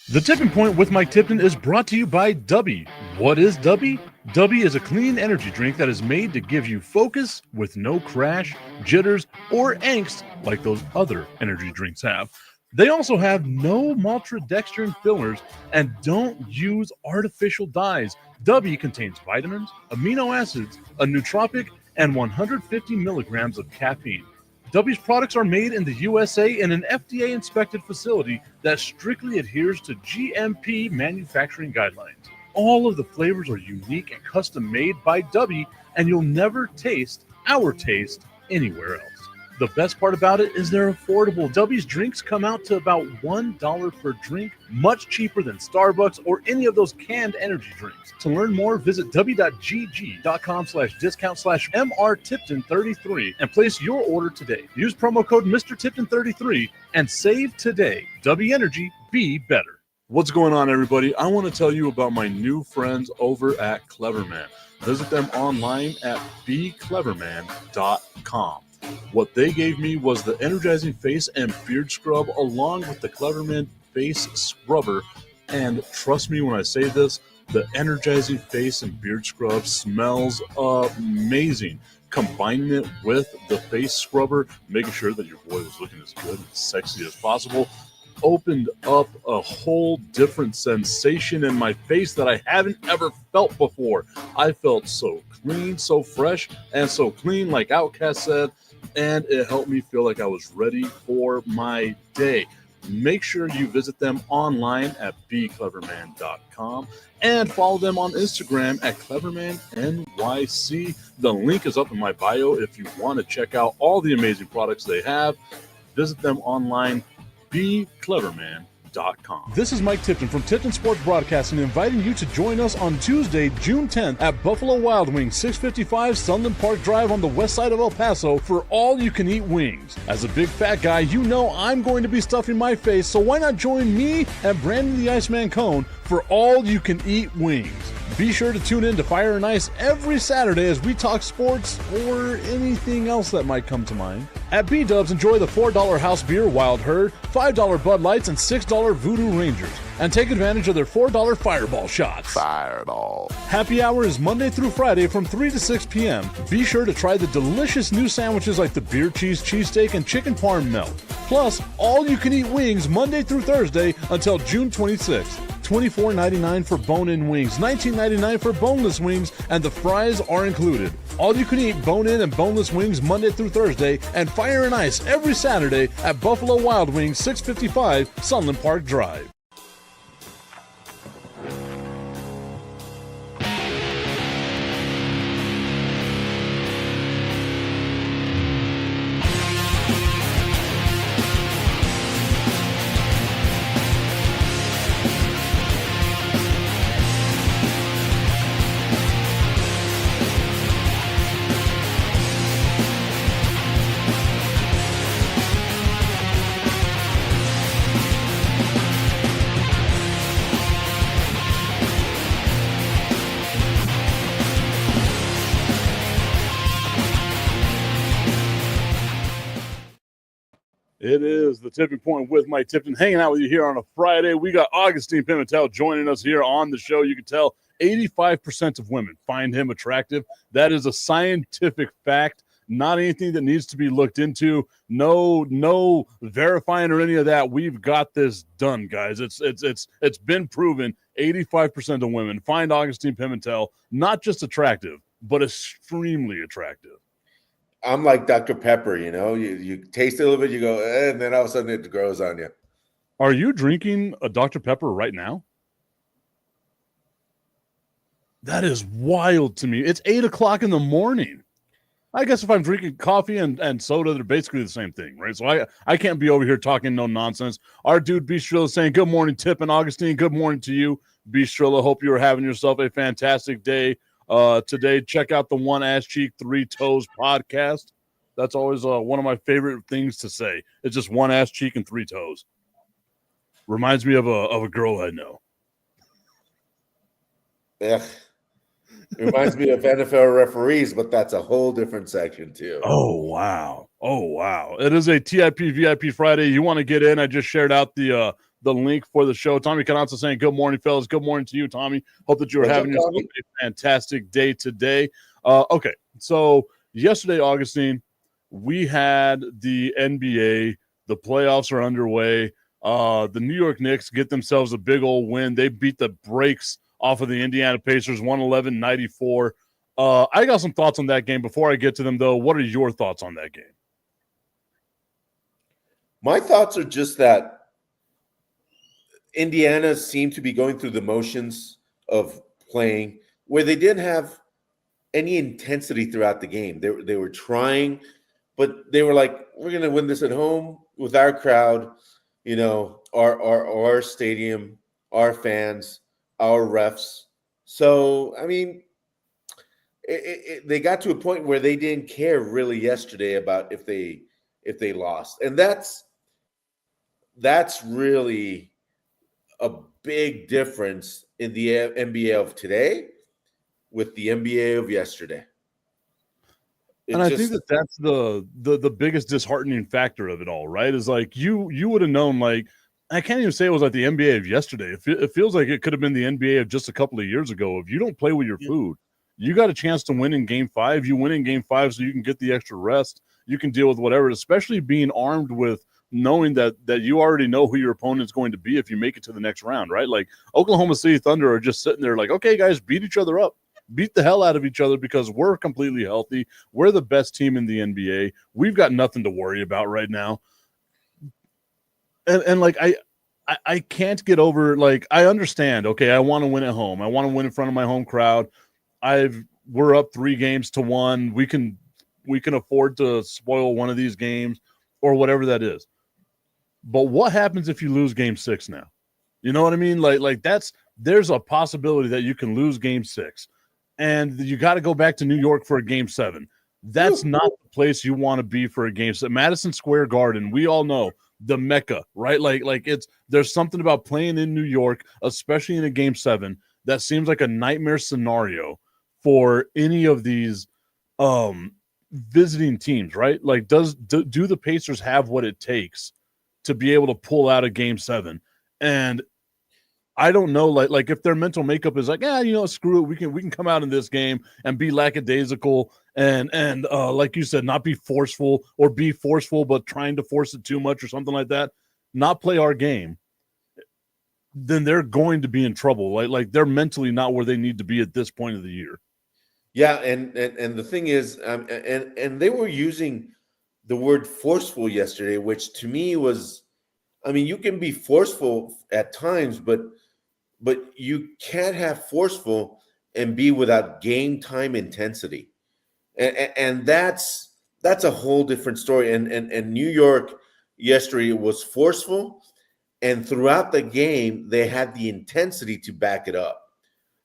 The Tipping Point with Mike Tipton is brought to you by Dubby. What is Dubby? Dubby is a clean energy drink that is made to give you focus with no crash, jitters, or angst like those other energy drinks have. They also have no maltodextrin fillers and don't use artificial dyes. Dubby contains vitamins, amino acids, a nootropic, and 150 milligrams of caffeine. Dubby's products are made in the USA in an FDA-inspected facility that strictly adheres to GMP manufacturing guidelines. All of the flavors are unique and custom-made by Dubby, and you'll never taste our taste anywhere else. The best part about it is they're affordable. Dubby's drinks come out to about $1 per drink, much cheaper than Starbucks or any of those canned energy drinks. To learn more, visit w.gg.com/discount/MRTipton33 and place your order today. Use promo code MrTipton33 and save today. Dubby Energy, be better. What's going on, everybody? I want to tell you about my new friends over at Cleverman. Visit them online at becleverman.com. What they gave me was the energizing face and beard scrub along with the Cleverman face scrubber. And trust me when I say this, the energizing face and beard scrub smells amazing. Combining it with the face scrubber, making sure that your boy was looking as good and sexy as possible, opened up a whole different sensation in my face that I haven't ever felt before. I felt so clean, so fresh, and so clean, like Outcast said, and it helped me feel like I was ready for my day. Make sure you visit them online at becleverman.com and follow them on Instagram at clevermannyc. The link is up in my bio if you want to check out all the amazing products they have. Visit them online, becleverman.com. This is Mike Tipton from Tipton Sports Broadcasting, inviting you to join us on Tuesday, June 10th at Buffalo Wild Wings, 655 Sunland Park Drive on the west side of El Paso for all-you-can-eat wings. As a big fat guy, you know I'm going to be stuffing my face, so why not join me and Brandon the Iceman Cone for all-you-can-eat wings? Be sure to tune in to Fire and Ice every Saturday as we talk sports or anything else that might come to mind. At B-Dubs, enjoy the $4 house beer Wild Herd, $5 Bud Lights, and $6 Voodoo Rangers. And take advantage of their $4 Fireball shots. Fireball. Happy hour is Monday through Friday from 3 to 6 p.m. Be sure to try the delicious new sandwiches like the beer cheese cheesesteak and chicken parm melt. Plus, all-you-can-eat wings Monday through Thursday until June 26th. $24.99 for bone-in wings, $19.99 for boneless wings, and the fries are included. All-you-can-eat bone-in and boneless wings Monday through Thursday, and Fire and Ice every Saturday at Buffalo Wild Wings, 655 Sunland Park Drive. It is the Tipping Point with Mike Tipton, hanging out with you here on a Friday. We got Augustine Pimentel joining us here on the show. You can tell 85% of women find him attractive. That is a scientific fact, not anything that needs to be looked into. No verifying or any of that. We've got this done, guys. It's been proven. 85% of women find Augustine Pimentel not just attractive, but extremely attractive. I'm like Dr. Pepper, you know, you taste it a little bit, you go, and then all of a sudden it grows on you. Are you drinking a Dr. Pepper right now? That is wild to me. It's 8 o'clock in the morning. I guess if I'm drinking coffee and soda, they're basically the same thing, right? So I can't be over here talking no nonsense. Our dude Bistrilla is saying, good morning, Tip and Augustine. Good morning to you, Bistrilla. Hope you are having yourself a fantastic day. Today, check out the One Ass Cheek, Three Toes podcast. That's always one of my favorite things to say. It's just one ass cheek and three toes. Reminds me of a girl I know. Yeah. Reminds me of NFL referees, but that's a whole different section too. Oh, wow. It is a TIP VIP Friday. You want to get in? I just shared out the the link for the show. Tommy Canazzo saying, good morning, fellas. Good morning to you, Tommy. Hope that you are having yourself a fantastic day today. Okay, so yesterday, Augustine, we had the NBA. The playoffs are underway. The New York Knicks get themselves a big old win. They beat the brakes off of the Indiana Pacers, 111-94. I got some thoughts on that game. Before I get to them, though, what are your thoughts on that game? My thoughts are just that Indiana seemed to be going through the motions of playing where they didn't have any intensity throughout the game. They were trying, but they were like, we're going to win this at home with our crowd, our stadium, our fans, our refs. So, I mean, they got to a point where they didn't care really yesterday about if they lost. And that's really a big difference in the NBA of today with the NBA of yesterday. I think that's the biggest disheartening factor of it all, right? Is like you would have known, like, I can't even say it was like the NBA of yesterday. It feels like it could have been the NBA of just a couple of years ago. If you don't play with your food, you got a chance to win in game 5. You win in game 5 so you can get the extra rest. You can deal with whatever, especially being armed with knowing that you already know who your opponent's going to be if you make it to the next round, right? Like Oklahoma City Thunder are just sitting there like, okay, guys, beat each other up. Beat the hell out of each other because we're completely healthy. We're the best team in the NBA. We've got nothing to worry about right now. And like I can't get over, like, I understand, okay, I want to win at home. I want to win in front of my home crowd. We're up 3-1. We can afford to spoil one of these games or whatever that is. But what happens if you lose game 6 now? You know what I mean? Like there's a possibility that you can lose game 6. And you got to go back to New York for a game 7. That's not the place you want to be for a game 7. Madison Square Garden, we all know, the Mecca, right? Like there's something about playing in New York, especially in a game 7, that seems like a nightmare scenario for any of these visiting teams, right? Like do the Pacers have what it takes to be able to pull out a game 7? And I don't know, like if their mental makeup is like, screw it, we can come out in this game and be lackadaisical and like you said, not be forceful, or be forceful but trying to force it too much or something like that, not play our game, then they're going to be in trouble. Like they're mentally not where they need to be at this point of the year. Yeah, and the thing is, and they were using the word forceful yesterday, which to me was, I mean, you can be forceful at times, but you can't have forceful and be without game time intensity, and that's a whole different story. And New York yesterday was forceful, and throughout the game they had the intensity to back it up,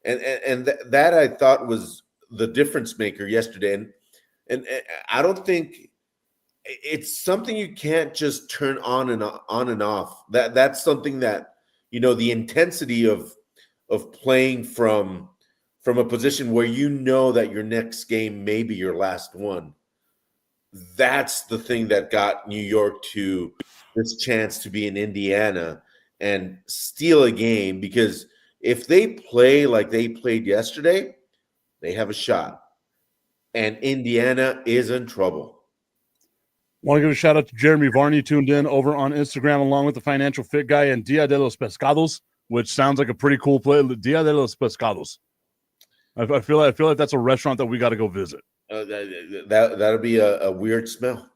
and that I thought was the difference maker yesterday. And I don't think it's something you can't just turn on and off. That's something that, the intensity of playing from a position where that your next game may be your last one. That's the thing that got New York to this chance to be in Indiana and steal a game, because if they play like they played yesterday, they have a shot. And Indiana is in trouble. Want to give a shout out to Jeremy Varney, tuned in over on Instagram, along with the Financial Fit Guy and Dia de los Pescados, which sounds like a pretty cool play. Dia de los Pescados. I feel like that's a restaurant that we got to go visit. That'll be a weird smell.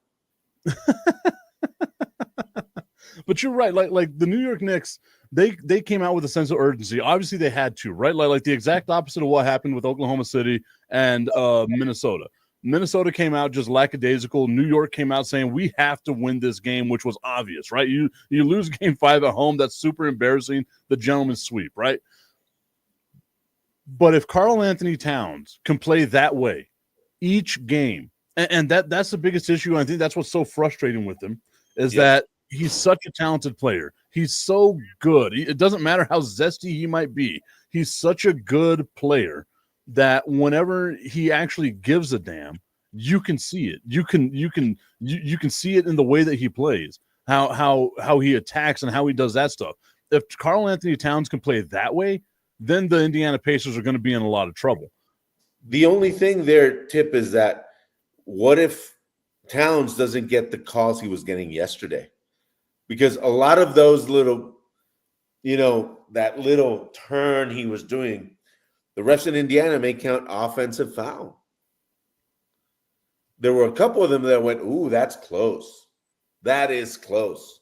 But you're right. Like the New York Knicks, they came out with a sense of urgency. Obviously, they had to, right? Like the exact opposite of what happened with Oklahoma City and Minnesota. Minnesota came out just lackadaisical. New York came out saying we have to win this game, which was obvious, right? You lose game 5 at home, that's super embarrassing. The gentleman's sweep, right? But if Karl Anthony Towns can play that way each game, and that's the biggest issue, and I think that's what's so frustrating with him, is that he's such a talented player. He's so good. It doesn't matter how zesty he might be. He's such a good player that whenever he actually gives a damn, you can see it. You can see it in the way that he plays, how he attacks and how he does that stuff. if Karl Anthony Towns can play that way, then the Indiana Pacers are going to be in a lot of trouble. The only thing there, Tip, is that what if Towns doesn't get the calls he was getting yesterday? Because a lot of those little, that little turn he was doing, the refs in Indiana may count offensive foul. There were a couple of them that went, ooh, that's close. That is close.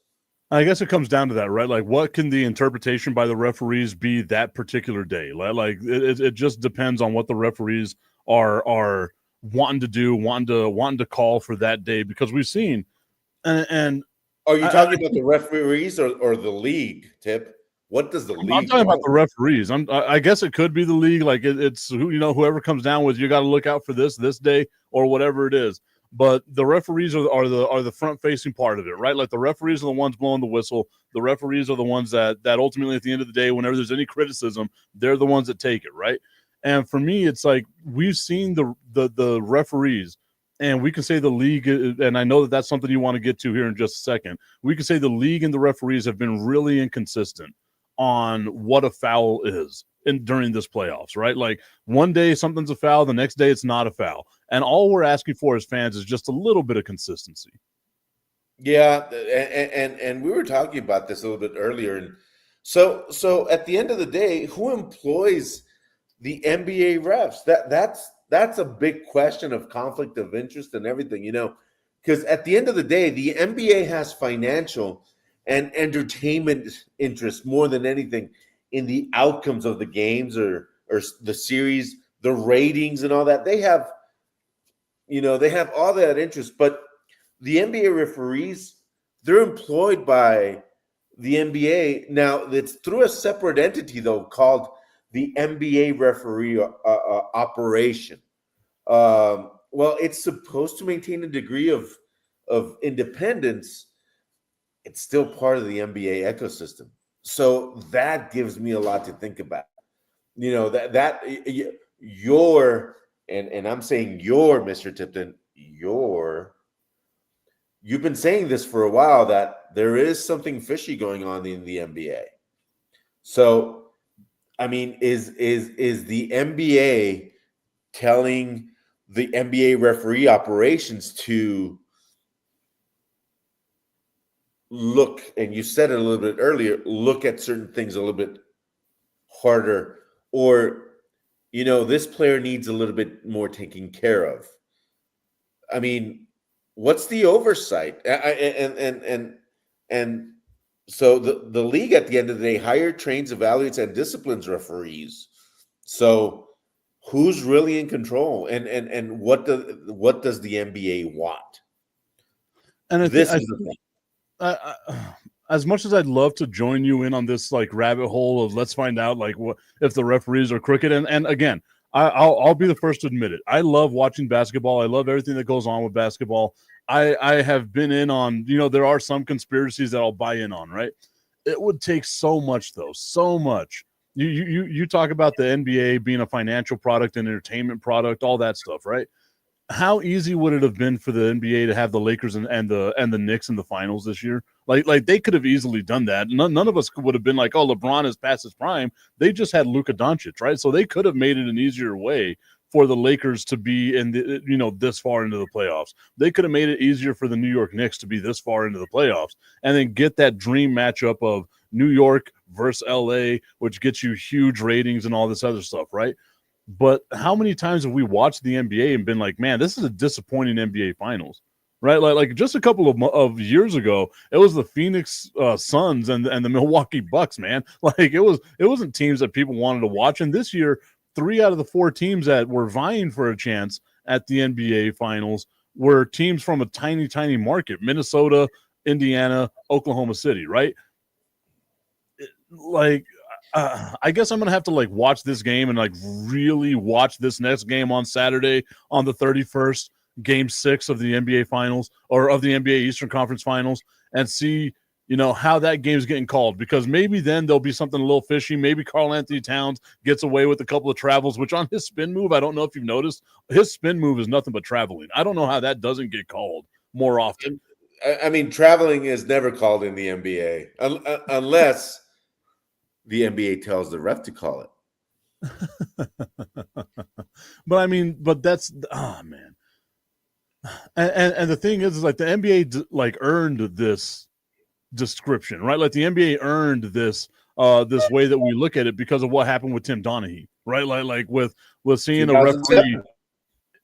I guess it comes down to that, right? Like, what can the interpretation by the referees be that particular day? Like, it just depends on what the referees are wanting to do, wanting to call for that day. Because we've seen, and are you talking about the referees or the league, Tip? What does the league? I'm talking about the referees. I guess it could be the league. Like it's whoever comes down with, you got to look out for this day or whatever it is. But the referees are the front facing part of it, right? Like the referees are the ones blowing the whistle. The referees are the ones that ultimately at the end of the day, whenever there's any criticism, they're the ones that take it, right? And for me, it's like we've seen the referees, and we can say the league, and I know that that's something you want to get to here in just a second. We can say the league and the referees have been really inconsistent on what a foul is during this playoffs, right? Like one day something's a foul, the next day it's not a foul. And all we're asking for as fans is just a little bit of consistency. Yeah, and we were talking about this a little bit earlier. And so at the end of the day, who employs the NBA refs? That's a big question of conflict of interest and everything, because at the end of the day, the NBA has financial and entertainment interest more than anything in the outcomes of the games or the series, the ratings and all that. They have all that interest, but the NBA referees, they're employed by the NBA. Now, it's through a separate entity, though, called the NBA referee operation. Well, it's supposed to maintain a degree of independence. It's still part of the NBA ecosystem. So that gives me a lot to think about. And I'm saying Mr. Tipton, you've been saying this for a while, that there is something fishy going on in the NBA. So, I mean, is the NBA telling the NBA referee operations to look, and you said it a little bit earlier, look at certain things a little bit harder, or this player needs a little bit more taken care of? I mean, what's the oversight? And so the league at the end of the day hire, trains, evaluates, and disciplines referees. So who's really in control, and what does the NBA want? And this is the thing. As much as I'd love to join you in on this like rabbit hole of let's find out like what if the referees are crooked, and again, I'll be the first to admit it. I love watching basketball. I love everything that goes on with basketball. I have been in on, there are some conspiracies that I'll buy in on, right? It would take so much though, so much. You talk about the NBA being a financial product, an entertainment product, all that stuff, right? How easy would it have been for the NBA to have the Lakers and the Knicks in the finals this year? Like they could have easily done that. None of us would have been like, oh, LeBron is past his prime. They just had Luka Doncic, right? So they could have made it an easier way for the Lakers to be in the, this far into the playoffs. They could have made it easier for the New York Knicks to be this far into the playoffs and then get that dream matchup of New York versus LA, which gets you huge ratings and all this other stuff, right? But how many times have we watched the NBA and been like, man, this is a disappointing NBA finals, right? Like just a couple of years ago, it was the Phoenix Suns and the Milwaukee Bucks, man. Like it wasn't teams that people wanted to watch. And this year, 3 out of the 4 teams that were vying for a chance at the NBA finals were teams from a tiny, tiny market: Minnesota, Indiana, Oklahoma City, right? I guess I'm going to have to like watch this game and like really watch this next game on Saturday on the 31st, game 6 of the NBA finals or of the NBA Eastern Conference finals, and see, how that game's getting called, because maybe then there'll be something a little fishy. Maybe Karl Anthony Towns gets away with a couple of travels, which on his spin move, I don't know if you've noticed, his spin move is nothing but traveling. I don't know how that doesn't get called more often. I mean, traveling is never called in the NBA unless the NBA tells the ref to call it. But I mean, that's man. And the thing is like the NBA like earned this description, right? Like the NBA earned this this way that we look at it because of what happened with Tim Donaghy, right? Like with seeing a referee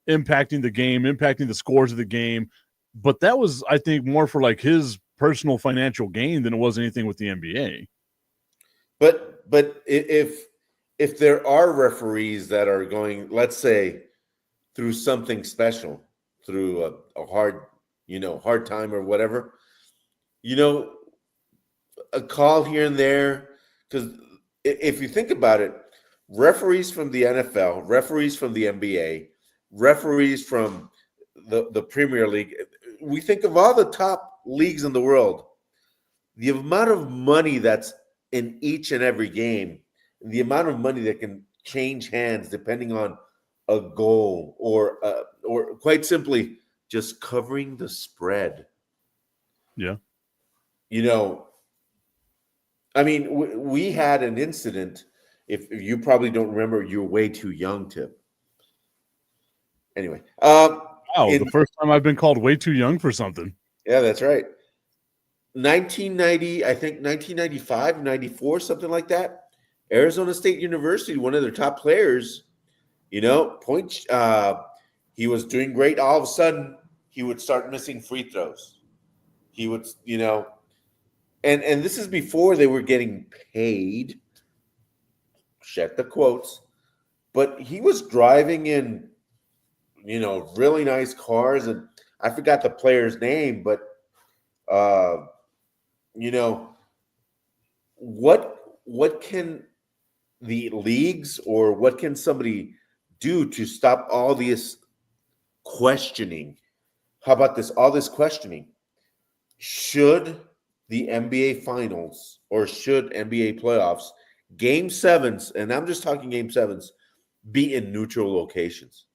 impacting the game, impacting the scores of the game. But that was, I think, more for like his personal financial gain than it was anything with the NBA. But if there are referees that are going, let's say, through something special, through a hard time or whatever, a call here and there, because if you think about it, referees from the NFL, referees from the NBA, referees from the Premier League, we think of all the top leagues in the world, the amount of money that's in each and every game, the amount of money that can change hands depending on a goal or quite simply just covering the spread. Yeah. I mean, we had an incident. If you probably don't remember, you're way too young, Tip. Anyway. The first time I've been called way too young for something. Yeah, that's right. 1990, I think 1995, 94, something like that. Arizona State University, one of their top players, he was doing great. All of a sudden, he would start missing free throws. He would, and this is before they were getting paid. Check the quotes. But he was driving in, really nice cars, and I forgot the player's name, but what can the leagues or what can somebody do to stop all this questioning? How about this? All this questioning. Should the NBA finals or should NBA playoffs, game sevens, and I'm just talking game sevens, be in neutral locations?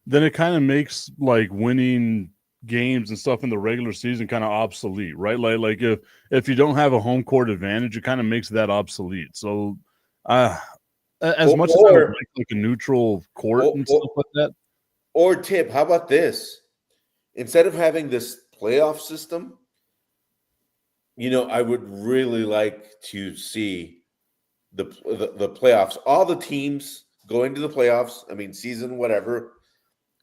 Then it kind of makes like winning games and stuff in the regular season kind of obsolete, right? Like if you don't have a home court advantage, it kind of makes that obsolete. So as much as I would like a neutral court and stuff like that. Or Tip, how about this? Instead of having this playoff system, I would really like to see the playoffs. All the teams go into the playoffs. I mean, season whatever,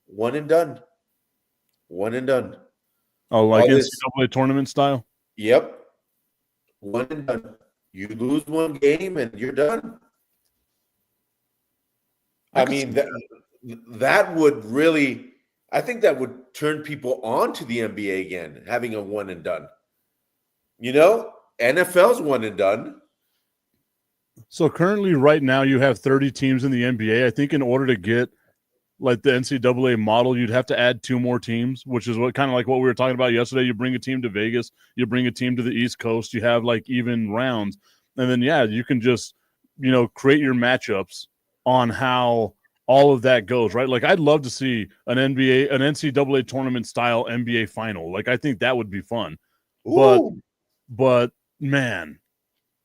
one and done. One and done. Oh, like NCAA tournament style? Yep. One and done. You lose one game and you're done. I mean, that would really, I think that would turn people on to the NBA again, having a one and done. NFL's one and done. So currently right now you have 30 teams in the NBA. I think in order to get like the NCAA model, you'd have to add 2 more teams, which is what kind of like what we were talking about yesterday. You bring a team to Vegas, you bring a team to the East Coast, you have like even rounds. And then, you can just, create your matchups on how all of that goes, right? Like I'd love to see an NCAA tournament style NBA final. Like I think that would be fun. Ooh. But man,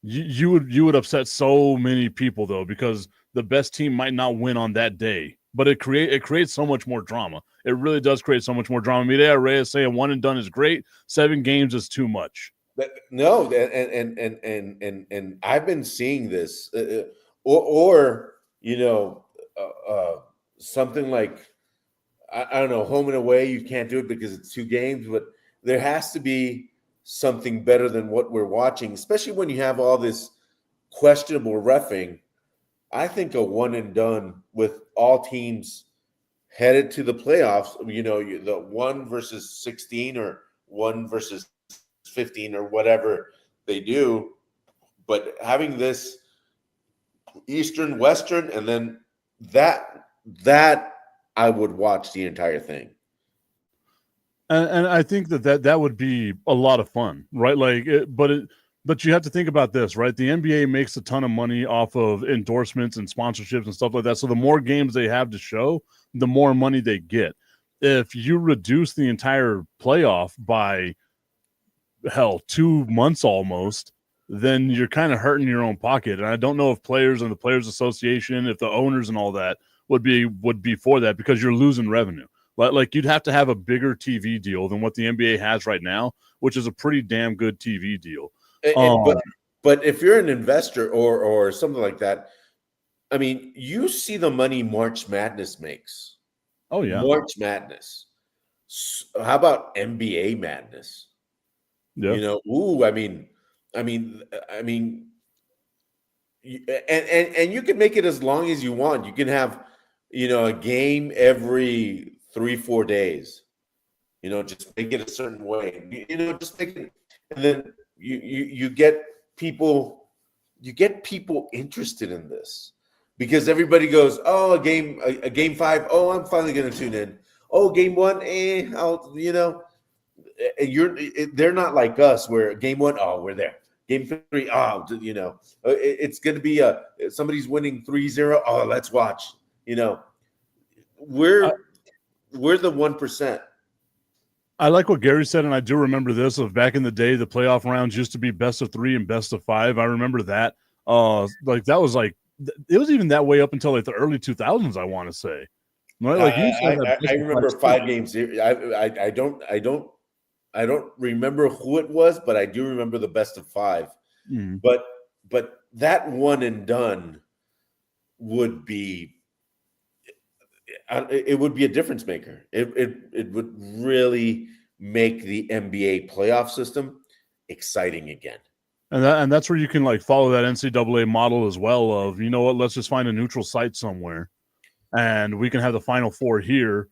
you would upset so many people though, because the best team might not win on that day. But it creates so much more drama. It really does create so much more drama. Midea Reyes say a one and done is great. 7 games is too much. No, and I've been seeing this, or something like I don't know, home and away. You can't do it because it's 2 games, but there has to be something better than what we're watching, especially when you have all this questionable reffing. I think a one and done with all teams headed to the playoffs, the 1 versus 16 or 1 versus 15 or whatever they do, but having this Eastern, Western, and then that I would watch the entire thing. And I think that would be a lot of fun, right? But you have to think about this, right? The NBA makes a ton of money off of endorsements and sponsorships and stuff like that. So the more games they have to show, the more money they get. If you reduce the entire playoff by hell, 2 months almost, then you're kind of hurting your own pocket. And I don't know if players and the Players Association, if the owners and all that would be for that, because you're losing revenue. Like you'd have to have a bigger TV deal than what the NBA has right now, which is a pretty damn good TV deal. But if you're an investor or something like that, I mean, you see the money March Madness makes. Oh yeah, March Madness. How about NBA Madness? yeah. I mean, and you can make it as long as you want. You can have, a game every 3-4 days. Just make it a certain way. Just make it, and then you get people, interested in this because everybody goes, oh, a game 5. Oh, I'm finally going to tune in. Oh, game 1, they're not like us where game 1, oh, we're there. Game 3, oh, it's going to be somebody's winning 3-0. Oh, let's watch. We're the 1%. I like what Gary said, and I do remember this of back in the day, the playoff rounds used to be best of 3 and best of 5. I remember that. That was it was even that way up until like the early 2000s, I want to say. Right? Like I remember 5 games. I don't remember who it was, but I do remember the best of 5. Mm. But that one and done would be a difference maker. It would really make the NBA playoff system exciting again. And that's where you can like follow that NCAA model as well of, you know what, let's just find a neutral site somewhere and we can have the Final Four here.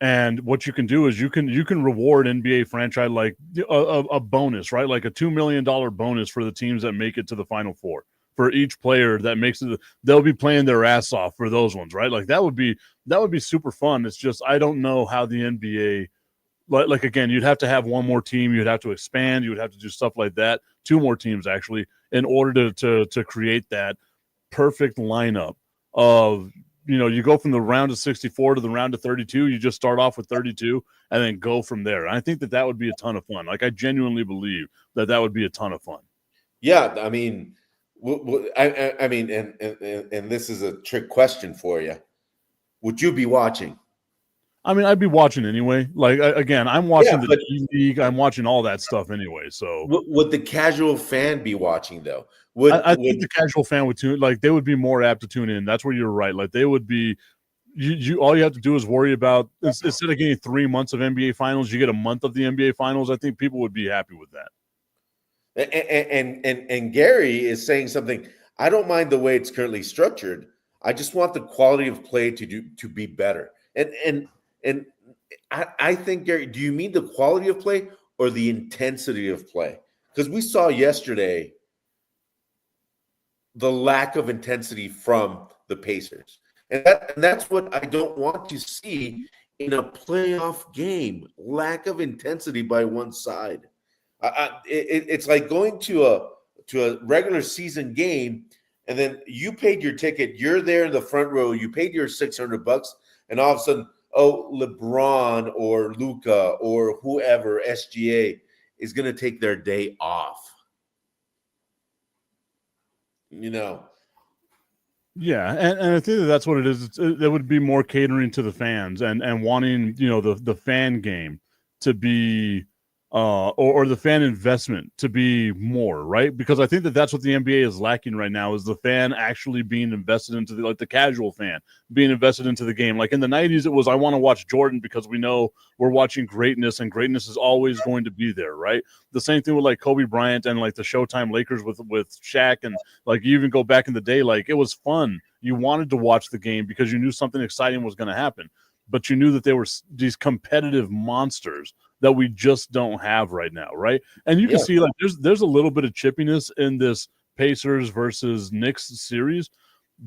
And what you can do is you can reward NBA franchise like a bonus, right? Like a $2 million bonus for the teams that make it to the Final Four. For each player that makes it, they'll be playing their ass off for those ones, right? Like that would be super fun. It's just I don't know how the NBA, like again, you'd have to have one more team, you'd have to expand, you would have to do stuff like that, 2 more teams actually, in order to create that perfect lineup of, you go from the round of 64 to the round of 32. You just start off with 32 and then go from there. And I think that would be a ton of fun. Like I genuinely believe that would be a ton of fun. Yeah, I mean, I mean, and this is a trick question for you. Would you be watching? I mean, I'd be watching anyway. Like again, I'm watching the G League. I'm watching all that stuff anyway. So would the casual fan be watching though? I think the casual fan would tune. Like they would be more apt to tune in. That's where you're right. Like they would be. You all you have to do is worry about instead of getting 3 months of NBA finals, you get a month of the NBA finals. I think people would be happy with that. And Gary is saying something. I don't mind the way it's currently structured. I just want the quality of play to be better. And I think, Gary, do you mean the quality of play or the intensity of play? Because we saw yesterday the lack of intensity from the Pacers. And that's what I don't want to see in a playoff game. Lack of intensity by one side. It's like going to a regular season game, and then you paid your ticket. You're there in the front row. You paid your $600, and all of a sudden, oh, LeBron or Luka or whoever, SGA, is going to take their day off. Yeah, and I think that's what it is. It would be more catering to the fans and wanting, the fan game to be or the fan investment to be more, right? Because I think that's what the NBA is lacking right now is the fan actually being invested into the casual fan being invested into the game. Like in the 90s, it was, I want to watch Jordan because we know we're watching greatness and greatness is always going to be there, right? The same thing with like Kobe Bryant and like the Showtime Lakers with Shaq. And like you even go back in the day, like it was fun. You wanted to watch the game because you knew something exciting was going to happen, but you knew that they were these competitive monsters that we just don't have right now, right? And you can see like there's a little bit of chippiness in this Pacers versus Knicks series,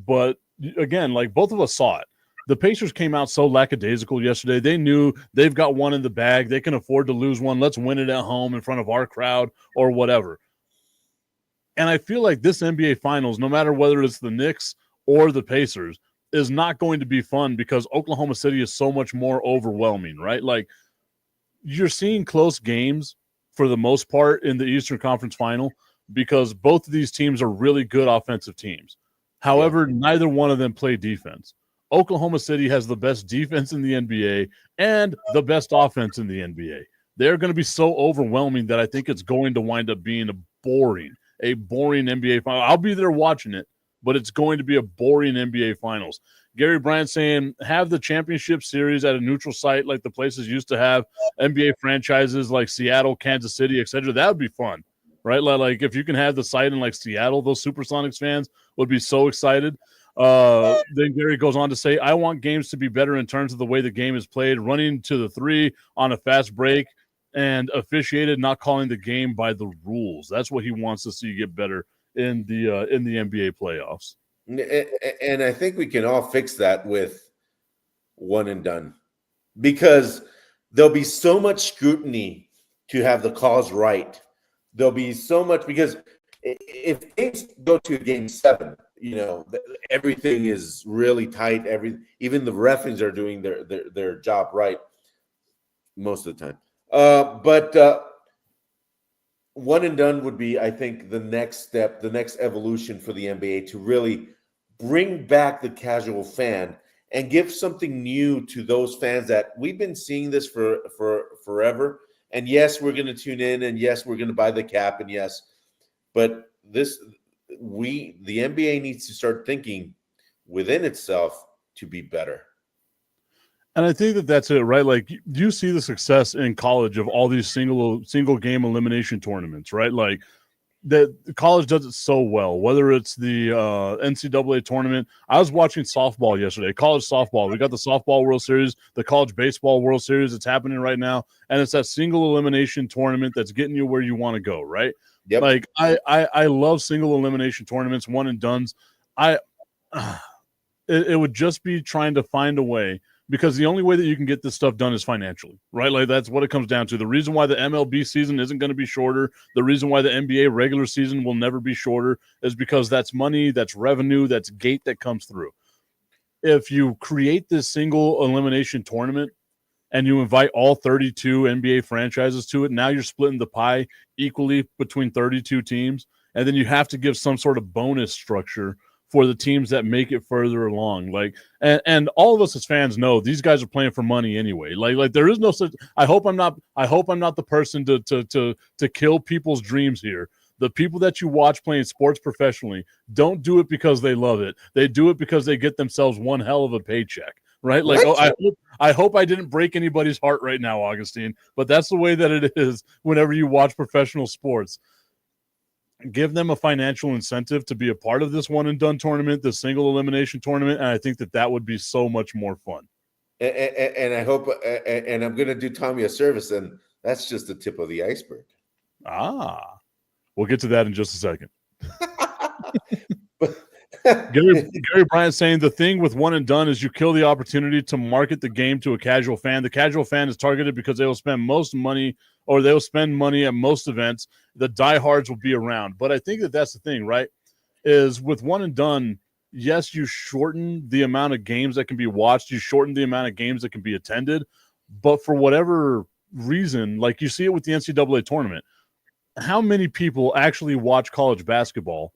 but again, like both of us saw it. The Pacers came out so lackadaisical yesterday. They knew they've got one in the bag. They can afford to lose one. Let's win it at home in front of our crowd or whatever. And I feel like this NBA Finals, no matter whether it's the Knicks or the Pacers, is not going to be fun because Oklahoma City is so much more overwhelming, right? Like, you're seeing close games for the most part in the Eastern Conference Final because both of these teams are really good offensive teams. However, neither one of them play defense. Oklahoma City has the best defense in the NBA and the best offense in the NBA. They're going to be so overwhelming that I think it's going to wind up being a boring NBA final. I'll be there watching it, but it's going to be a boring NBA finals. Gary Bryant saying have the championship series at a neutral site like the places used to have NBA franchises like Seattle, Kansas City, etc. That would be fun, right? Like if you can have the site in like Seattle, those Supersonics fans would be so excited. Then Gary goes on to say, I want games to be better in terms of the way the game is played, running to the three on a fast break and officiated, not calling the game by the rules. That's what he wants to see get better in the NBA playoffs. And I think we can all fix that with one and done because there'll be so much scrutiny to have the calls right. There'll be so much because if things go to game 7, everything is really tight. Even the referees are doing their job right most of the time. But one and done would be, I think, the next step, the next evolution for the NBA to really bring back the casual fan and give something new to those fans that we've been seeing this for forever. And yes, we're going to tune in, and yes, we're going to buy the cap, and yes, but the NBA needs to start thinking within itself to be better. And I think that's it, right? Like you see the success in college of all these single game elimination tournaments, right? Like that college does it so well, whether it's the NCAA tournament. I was watching softball yesterday, college softball. We got the softball World Series, the college baseball World Series. It's happening right now. And it's that single elimination tournament that's getting you where you want to go, right? Yep. Like I love single elimination tournaments, one and dones. It would just be trying to find a way, because the only way that you can get this stuff done is financially, right? Like that's what it comes down to. The reason why the MLB season isn't going to be shorter, the reason why the NBA regular season will never be shorter is because that's money, that's revenue, that's gate that comes through. If you create this single elimination tournament and you invite all 32 NBA franchises to it, now you're splitting the pie equally between 32 teams, and then you have to give some sort of bonus structure for the teams that make it further along. Like, and all of us as fans know these guys are playing for money anyway. Like there is no such. I hope I'm not the person to kill people's dreams here. The people that you watch playing sports professionally don't do it because they love it. They do it because they get themselves one hell of a paycheck, right? Like, I hope I didn't break anybody's heart right now, Augustine, but that's the way that it is whenever you watch professional sports. Give them a financial incentive to be a part of this one and done tournament, the single elimination tournament, and I think that would be so much more fun. And I hope, and I'm going to do Tommy a service, and that's just the tip of the iceberg. We'll get to that in just a second. Gary Bryant saying the thing with one and done is you kill the opportunity to market the game to a casual fan. The casual fan is targeted because they will spend most money, or they'll spend money at most events. The diehards will be around. But I think that's the thing, right? Is with one and done, yes, you shorten the amount of games that can be watched. You shorten the amount of games that can be attended. But for whatever reason, like you see it with the NCAA tournament, how many people actually watch college basketball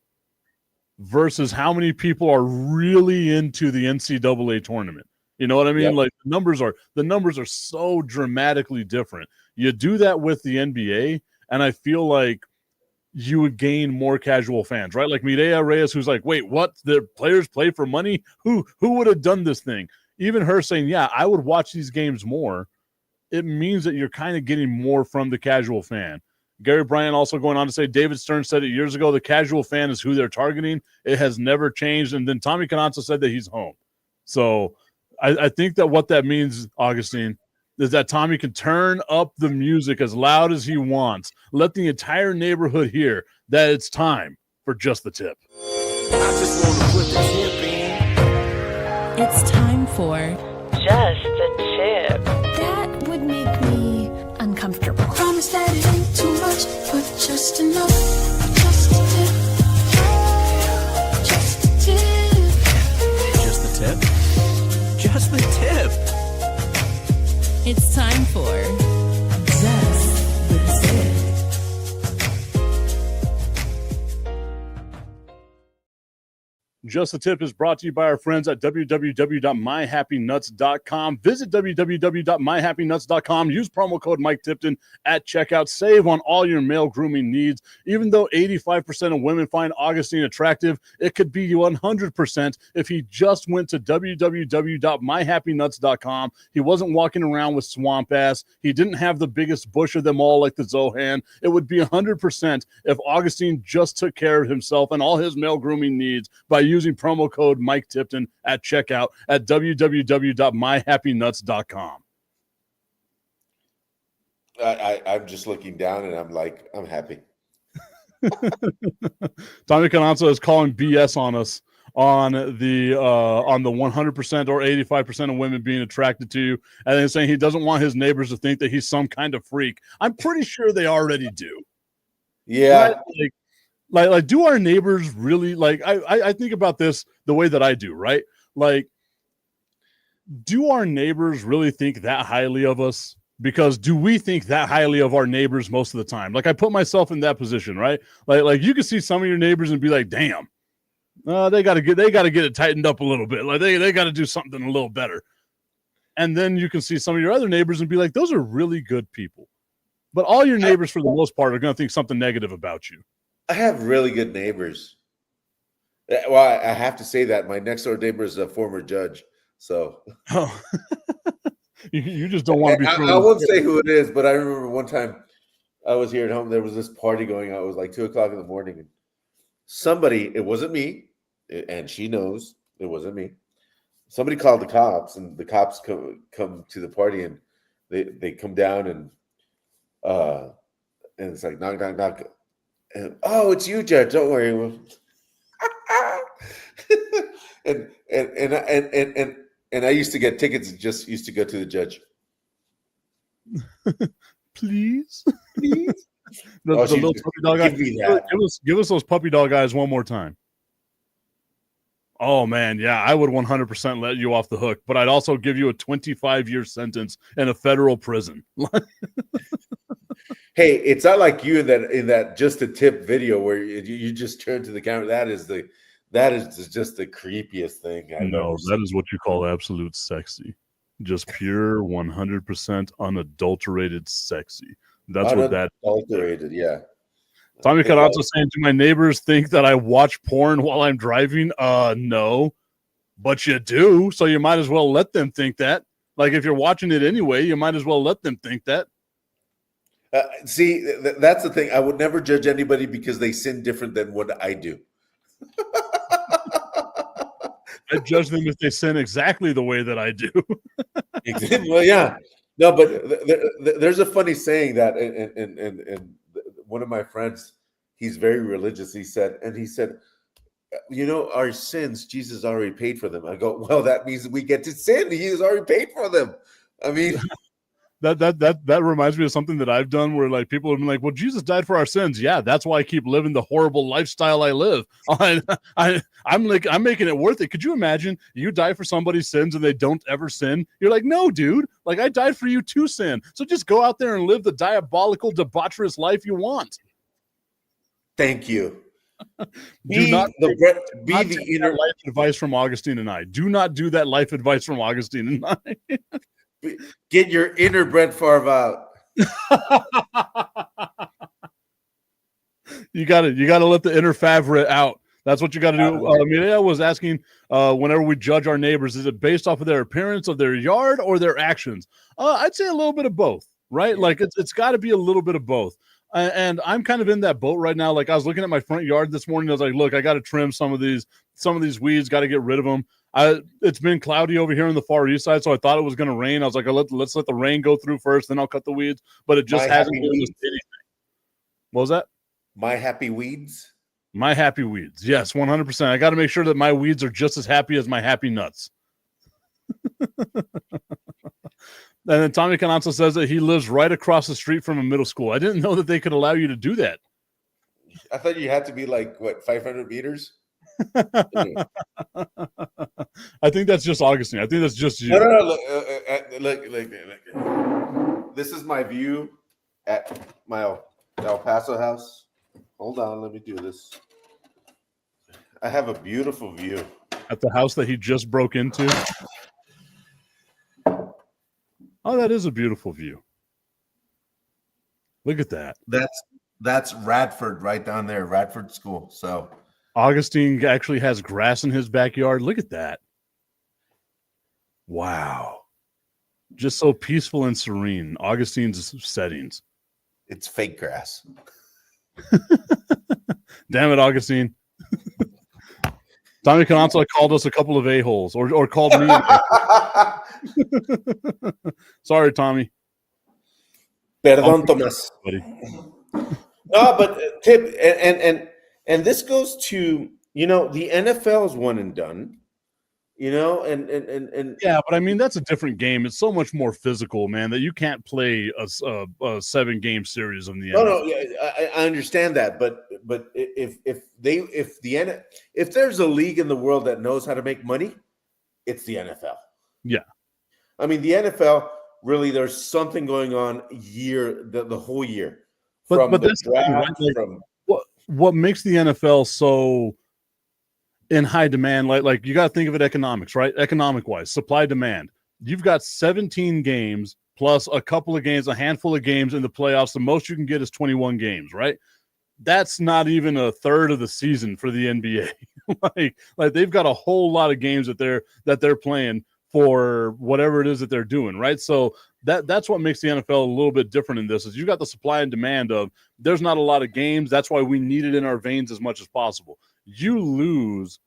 versus how many people are really into the NCAA tournament? You know what I mean? Yep. Like the numbers are so dramatically different. You do that with the NBA, and I feel like you would gain more casual fans, right? Like Mireya Reyes, who's like, wait, what? The players play for money? Who would have done this thing? Even her saying, yeah, I would watch these games more. It means that you're kind of getting more from the casual fan. Gary Bryant also going on to say, David Stern said it years ago, the casual fan is who they're targeting. It has never changed. And then Tommy Cananza said that he's home. So I think that what that means, Augustine, is that Tommy can turn up the music as loud as he wants. Let the entire neighborhood hear that it's time for Just the Tip. I just want to put the tip in. It's time for Just the Tip. That would make me uncomfortable. Promise that it ain't too much, but just enough. Just a tip. Just a tip. Just the tip. Just the tip. It's time for Just the Tip. Just the Tip is brought to you by our friends at www.myhappynuts.com. Visit www.myhappynuts.com. Use promo code Mike Tipton at checkout. Save on all your male grooming needs. Even though 85% of women find Augustine attractive, it could be 100% if he just went to www.myhappynuts.com. He wasn't walking around with swamp ass. He didn't have the biggest bush of them all like the Zohan. It would be 100% if Augustine just took care of himself and all his male grooming needs by using promo code Mike Tipton at checkout at www.myhappynuts.com. I'm just looking down and I'm like, I'm happy. Tommy Cananza is calling BS on us on the 100% or 85% of women being attracted to you, and then saying he doesn't want his neighbors to think that he's some kind of freak. I'm pretty sure they already do. Yeah. Right? Like, do our neighbors really, like, I think about this the way that I do, right? Like, do our neighbors really think that highly of us? Because do we think that highly of our neighbors most of the time? Like, I put myself in that position, right? Like you can see some of your neighbors and be like, damn, they got to get it tightened up a little bit. Like they got to do something a little better. And then you can see some of your other neighbors and be like, those are really good people. But all your neighbors, for the most part, are going to think something negative about you. I have really good neighbors. Well, I have to say that my next door neighbor is a former judge. So you just don't want to be. I won't say who it is, but I remember one time I was here at home. There was this party going on. It was like 2:00 in the morning. And somebody, it wasn't me, and she knows it wasn't me. Somebody called the cops, and the cops come to the party, and they come down, and it's like knock, knock, knock. And, oh, it's you, Judge. Don't worry. and I used to get tickets and just used to go to the judge. Please. The little puppy dog eyes. Give us those puppy dog eyes one more time. Oh man, yeah, I would 100% let you off the hook, but I'd also give you a 25-year sentence in a federal prison. Hey, it's not like you in that just a tip video where you just turn to the camera. That is just the creepiest thing. No, that is what you call absolute sexy. Just pure 100% unadulterated sexy. That's what that is. Unadulterated, yeah. Tommy Carrazzo saying, do my neighbors think that I watch porn while I'm driving? No, but you do. So you might as well let them think that. Like if you're watching it anyway, you might as well let them think that. See, that's the thing. I would never judge anybody because they sin different than what I do. I judge them if they sin exactly the way that I do. Well, yeah. No, but there's a funny saying that, and one of my friends, he's very religious. He said, you know, our sins, Jesus already paid for them. I go, well, that means we get to sin. He has already paid for them. I mean, that reminds me of something that I've done where like people have been like, well, Jesus died for our sins. Yeah, that's why I keep living the horrible lifestyle I live. I'm making it worth it. Could you imagine you die for somebody's sins and they don't ever sin? You're like, no, dude, like I died for you to sin. So just go out there and live the diabolical, debaucherous life you want. Thank you. Do not take the inner life advice from Augustine and I. Do not do that life advice from Augustine and I. Get your inner Brett Favre out. You got to let the inner Favre out. That's what you got to do. Mireya was asking, whenever we judge our neighbors, is it based off of their appearance of their yard or their actions? I'd say a little bit of both, right? Like it's got to be a little bit of both. And I'm kind of in that boat right now. Like I was looking at my front yard this morning. I was like, look, I got to trim some of these weeds, got to get rid of them. It's been cloudy over here on the far east side, so I thought it was going to rain. I was like, let's let the rain go through first, then I'll cut the weeds. But it just hasn't given us anything. What was that? My happy weeds? My happy weeds. Yes, 100%. I got to make sure that my weeds are just as happy as my happy nuts. And then Tommy Cananza says that he lives right across the street from a middle school. I didn't know that they could allow you to do that. I thought you had to be like, 500 meters? I think that's just Augustine. I think that's just you. No. Look. This is my view at my El Paso house. Hold on, let me do this. I have a beautiful view at the house that he just broke into. Oh, that is a beautiful view. Look at that. That's Radford right down there, Radford School. So Augustine actually has grass in his backyard. Look at that. Wow. Just so peaceful and serene. Augustine's settings. it's fake grass. Damn it, Augustine. Tommy Cananza called us a couple of a-holes or called me. Sorry, Tommy. Perdón, Tomas. Buddy. No, but Tip, and this goes to, the NFL is one and done, and Yeah, but I mean, that's a different game. It's so much more physical, man, that you can't play a 7-game series in the no, NFL. yeah, I understand that, but if there's a league in the world that knows how to make money, it's the NFL. Yeah. I mean, the NFL really, there's something going on the whole year. But The that's the thing, draft, right? Like, what makes the NFL so in high demand? Like you got to think of it economics, right? Economic wise, supply demand. You've got 17 games plus a couple of games, a handful of games in the playoffs. The most you can get is 21 games, right? That's not even a third of the season for the NBA. like they've got a whole lot of games that they're playing for whatever it is that they're doing, right? So that's what makes the NFL a little bit different in this is you got the supply and demand of there's not a lot of games. That's why we need it in our veins as much as possible. You lose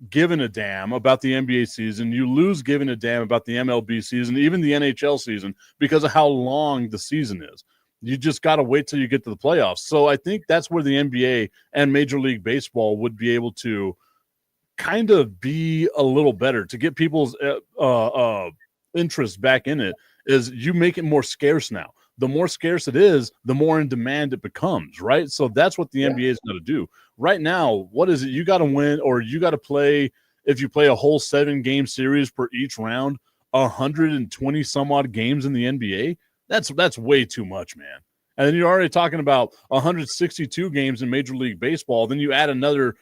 giving a damn about the NBA season. You lose giving a damn about the MLB season, even the NHL season, because of how long the season is. You just got to wait till you get to the playoffs. So I think that's where the NBA and Major League Baseball would be able to kind of be a little better to get people's interest back in it is you make it more scarce now. The more scarce it is, the more in demand it becomes, right? So that's what the NBA is going to do. Right now, what is it? You got to win or you got to play, if you play a whole 7-game series per each round, 120 some odd games in the NBA. That's way too much, man. And then you're already talking about 162 games in Major League Baseball. Then you add another,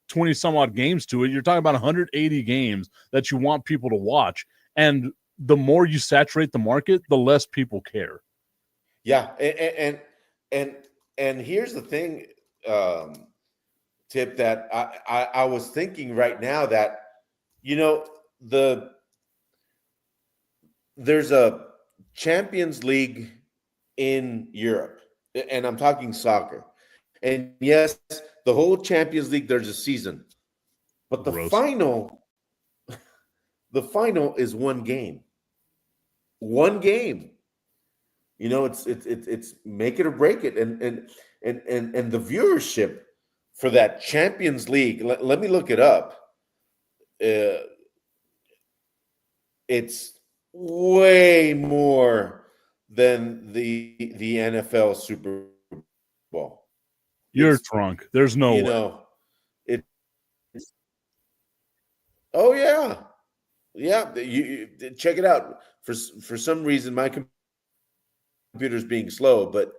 20 some odd games to it. You're talking about 180 games that you want people to watch. And the more you saturate the market, the less people care. Yeah. And here's the thing, Tip, that I was thinking right now that, there's a Champions League in Europe, and I'm talking soccer. And yes, the whole Champions League, there's a season, but the final is one game. One game. It's make it or break it, and the viewership for that Champions League. Let me look it up. It's way more than the NFL Super Bowl. You're drunk. There's no way. Oh yeah. You check it out. For some reason, my computer's being slow, but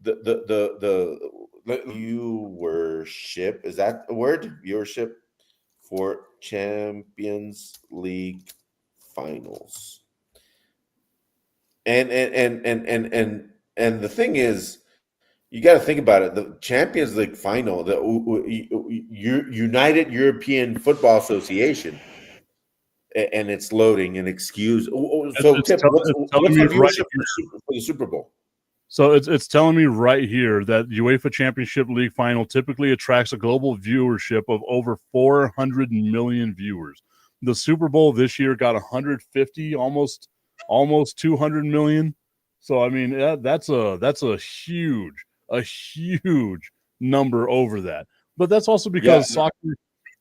the viewership, is that a word? Viewership for Champions League finals. And the thing is, you got to think about it. The Champions League final, the United European Football Association, and it's loading. And excuse. So, Tip, what's the viewership for the Super Bowl? So it's telling me right here that UEFA Championship League final typically attracts a global viewership of over 400 million viewers. The Super Bowl this year got 150, almost 200 million. So I mean that's a huge number over that. But that's also because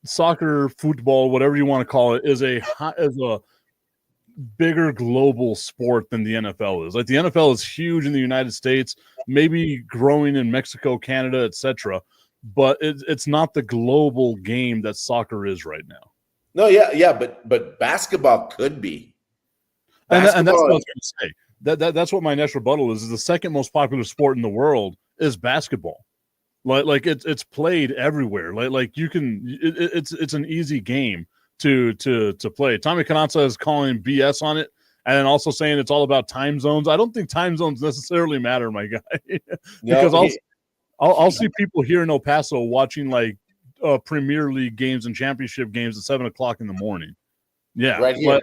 soccer, football, whatever you want to call it, is a bigger global sport than the NFL is. Like the NFL is huge in the United States, maybe growing in Mexico, Canada, etc. But it's not the global game that soccer is right now. No, yeah, but basketball could be. And that's what I was going to say. That's what my next rebuttal is the second most popular sport in the world is basketball. Like it's played everywhere. Like you can it's an easy game to play. Tommy Canazza is calling BS on it and then also saying it's all about time zones. I don't think time zones necessarily matter, my guy, because I'll see people here in El Paso watching like Premier League games and championship games at 7:00 in the morning. Yeah, right here.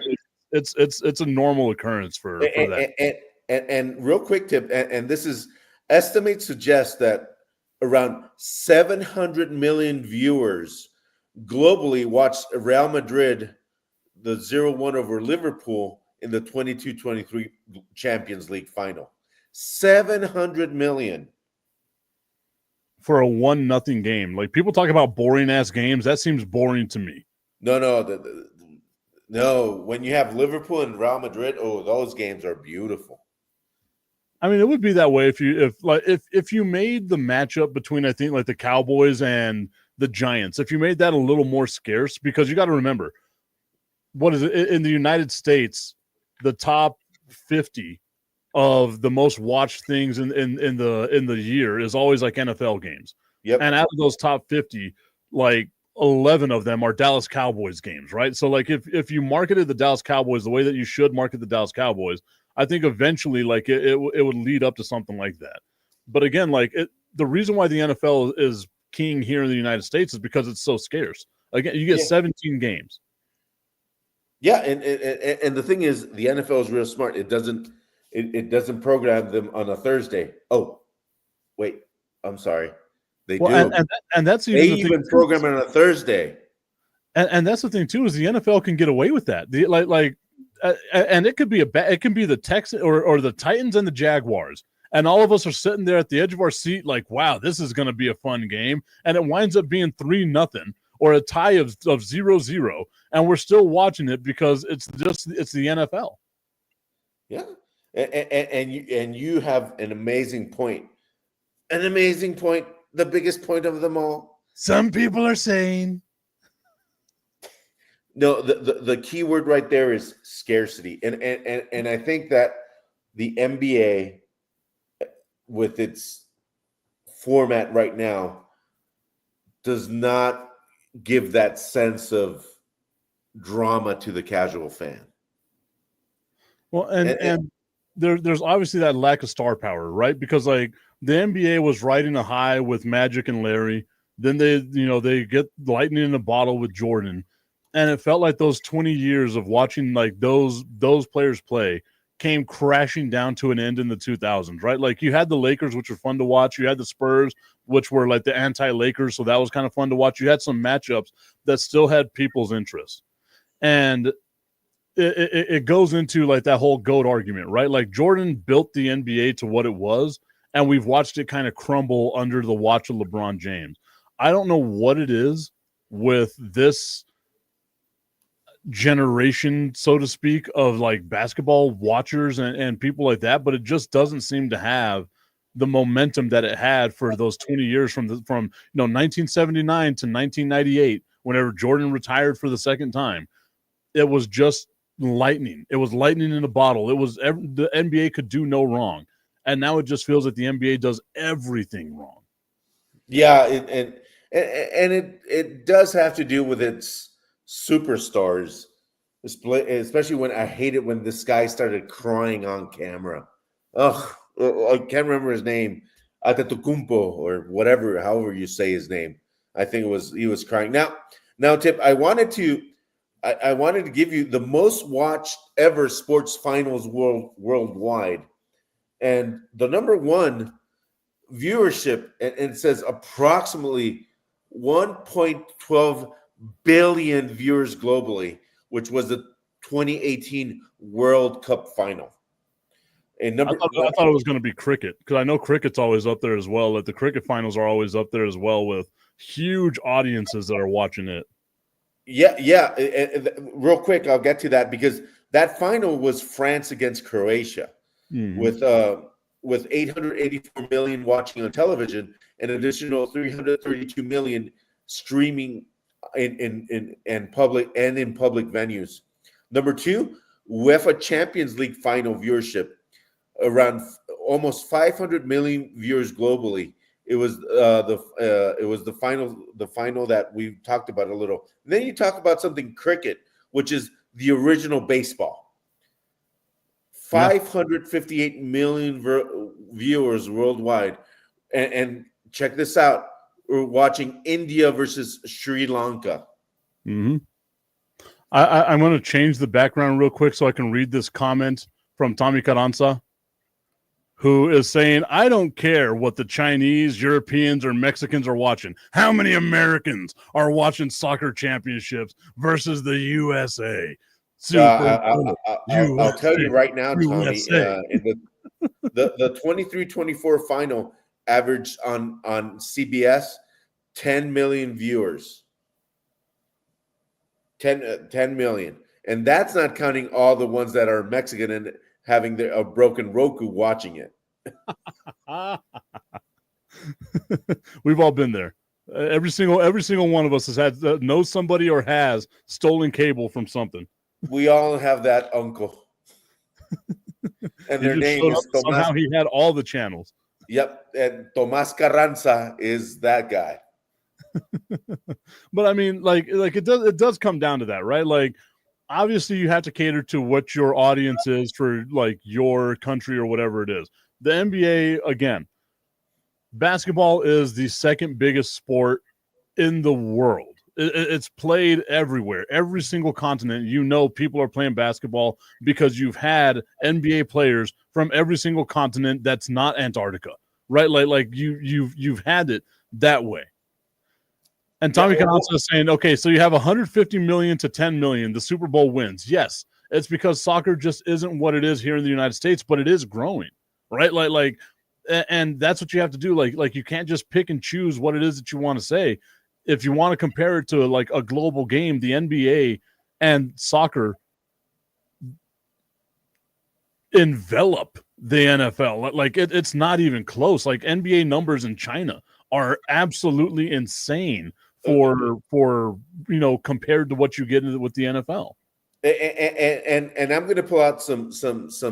It's a normal occurrence for that. And real quick tip, and this is estimates suggest that around 700 million viewers globally watched Real Madrid the 0-1 over Liverpool in the 22-23 Champions League final. 700 million. For a 1-0 game. Like people talk about boring ass games, that seems boring to me. No. When you have Liverpool and Real Madrid, those games are beautiful. I mean, it would be that way if you made the matchup between, I think, like the Cowboys and the Giants, if you made that a little more scarce, because you got to remember, what is it in the United States, the top 50 of the most watched things in the year is always like NFL games. Yep. And out of those top 50, like 11 of them are Dallas Cowboys games, right? So like if you marketed the Dallas Cowboys the way that you should market the Dallas Cowboys, I think eventually like it would lead up to something like that. But again, like the reason why the NFL is king here in the United States is because it's so scarce. Again, you get 17 games. Yeah, and the thing is, the NFL is real smart. It doesn't program them on a Thursday. Oh, wait, I'm sorry. They do, and that's they even program it on a Thursday. And that's the thing too, is the NFL can get away with that. And it could be it can be the Texans or the Titans and the Jaguars, and all of us are sitting there at the edge of our seat, like, wow, this is going to be a fun game, and it winds up being 3-0 or a tie of 0-0, and we're still watching it because it's the NFL. Yeah, and you have an amazing point. The biggest point of them all. Some people are saying. No, the key word right there is scarcity. And I think that the NBA, with its format right now, does not give that sense of drama to the casual fan. Well, and there's obviously that lack of star power, right? Because like the NBA was riding a high with Magic and Larry. Then they get lightning in a bottle with Jordan. And it felt like those 20 years of watching like those players play came crashing down to an end in the 2000s, right? Like you had the Lakers, which were fun to watch. You had the Spurs, which were like the anti-Lakers, so that was kind of fun to watch. You had some matchups that still had people's interest. And it goes into like that whole GOAT argument, right? Like Jordan built the NBA to what it was, and we've watched it kind of crumble under the watch of LeBron James. I don't know what it is with this generation, so to speak, of like basketball watchers and people like that, but it just doesn't seem to have the momentum that it had for those 20 years from 1979 to 1998, whenever Jordan retired for the second time. It was just lightning. It was lightning in a bottle. It was the NBA could do no wrong, and now it just feels like the NBA does everything wrong. Yeah, and it does have to do with its superstars, especially when I hate it when this guy started crying on camera. Oh, I can't remember his name, Antetokounmpo or whatever, however you say his name. I think he was crying. Now, Tip, I wanted to give you the most watched ever sports finals worldwide, and the number one viewership, and it says approximately 1.12 billion viewers globally, which was the 2018 World Cup final. And I thought it was going to be cricket, because I know cricket's always up there as well. Like the cricket finals are always up there as well, with huge audiences that are watching it. Yeah. Real quick, I'll get to that, because that final was France against Croatia, with 884 million watching on television, and an additional 332 million streaming in public venues. Number two, UEFA Champions League final viewership, around almost 500 million viewers globally. It was the final that we talked about a little. And then you talk about something cricket, which is the original baseball. 558 million viewers worldwide, and check this out: we're watching India versus Sri Lanka. Mm-hmm. I'm going to change the background real quick so I can read this comment from Tommy Carranza, who is saying, I don't care what the Chinese, Europeans, or Mexicans are watching. How many Americans are watching soccer championships versus the USA? I'll tell you right now, Tommy, in the 23-24 final averaged on CBS 10 million viewers. 10 million. And that's not counting all the ones that are Mexican and having a broken Roku watching it. We've all been there. Every single one of us has had knows somebody or has stolen cable from something. We all have that uncle. And their name is Tomas. Somehow he had all the channels. Yep. And Tomas Carranza is that guy. But I mean, like it does come down to that, right? Like, obviously you have to cater to what your audience is for, like, your country or whatever it is. The NBA, again, basketball is the second biggest sport in the world. It's played everywhere, every single continent. You know, people are playing basketball because you've had NBA players from every single continent that's not Antarctica, right? Like you've had it that way. And Tommy Canazza is saying, okay, so you have 150 million to 10 million. The Super Bowl wins. Yes, it's because soccer just isn't what it is here in the United States, but it is growing, right? And that's what you have to do. Like you can't just pick and choose what it is that you want to say. If you want to compare it to like a global game, the NBA and soccer envelop the NFL. Like it's not even close. Like NBA numbers in China are absolutely insane for compared to what you get with the NFL. And I'm going to pull out some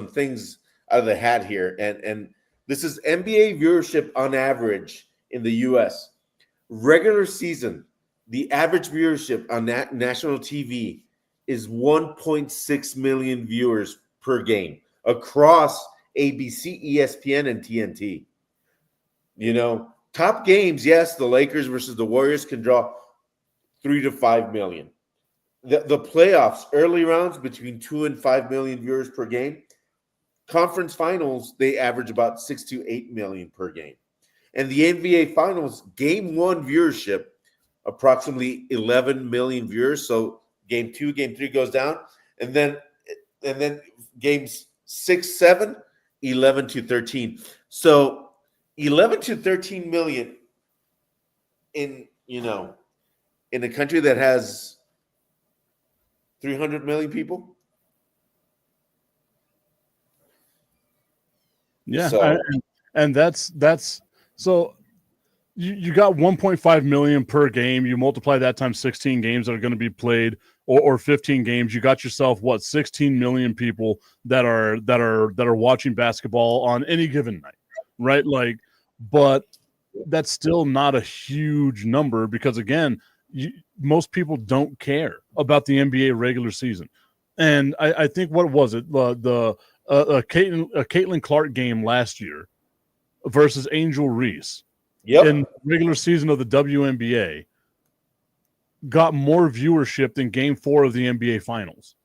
things out of the hat here. And this is NBA viewership on average in the U.S. Regular season, the average viewership on national TV is 1.6 million viewers per game across ABC, ESPN, and TNT. You know, top games, yes, the Lakers versus the Warriors can draw 3 to 5 million. The playoffs, early rounds, between 2 and 5 million viewers per game. Conference finals, they average about 6 to 8 million per game. And the NBA finals, game one viewership, approximately 11 million viewers. So game 2, game 3 goes down. And then games 6, 7, 11 to 13. So 11 to 13 million in a country that has 300 million people. Yeah. So, and that's so you got 1.5 million per game. You multiply that times 16 games that are going to be played, or 15 games. You got yourself 16 million people that are watching basketball on any given night, right? Like, but that's still not a huge number because, again, most people don't care about the NBA regular season. And I think, what was it, the Caitlin Clark game last year versus Angel Reese in regular season of the WNBA got more viewership than game 4 of the NBA finals.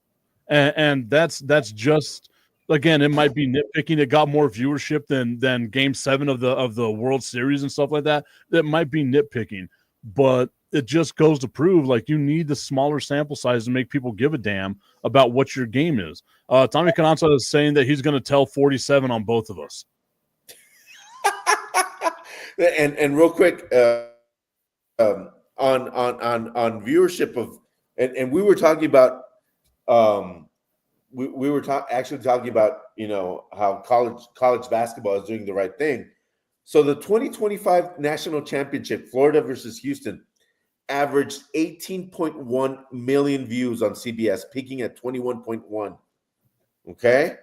And that's just, again, it might be nitpicking. It got more viewership than game 7 of the World Series and stuff like that. That might be nitpicking, but it just goes to prove, like, you need the smaller sample size to make people give a damn about what your game is. Tommy Cananza is saying that he's going to tell 47 on both of us. And real quick, on viewership of, and we were talking about, we were actually talking about, how college basketball is doing the right thing. So the 2025 national championship, Florida versus Houston, averaged 18.1 million views on CBS, peaking at 21.1. Okay,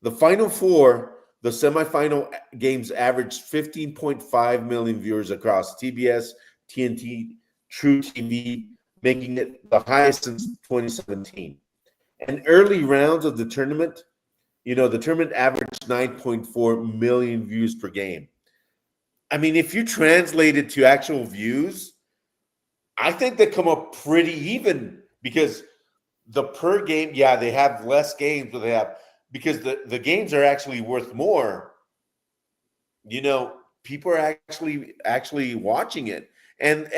the Final Four the semifinal games averaged 15.5 million viewers across TBS, TNT, True TV, making it the highest since 2017. And early rounds of the tournament, the tournament averaged 9.4 million views per game. I mean, if you translate it to actual views, I think they come up pretty even because the per game, they have less games, but they have, because the games are actually worth more. People are actually watching it. And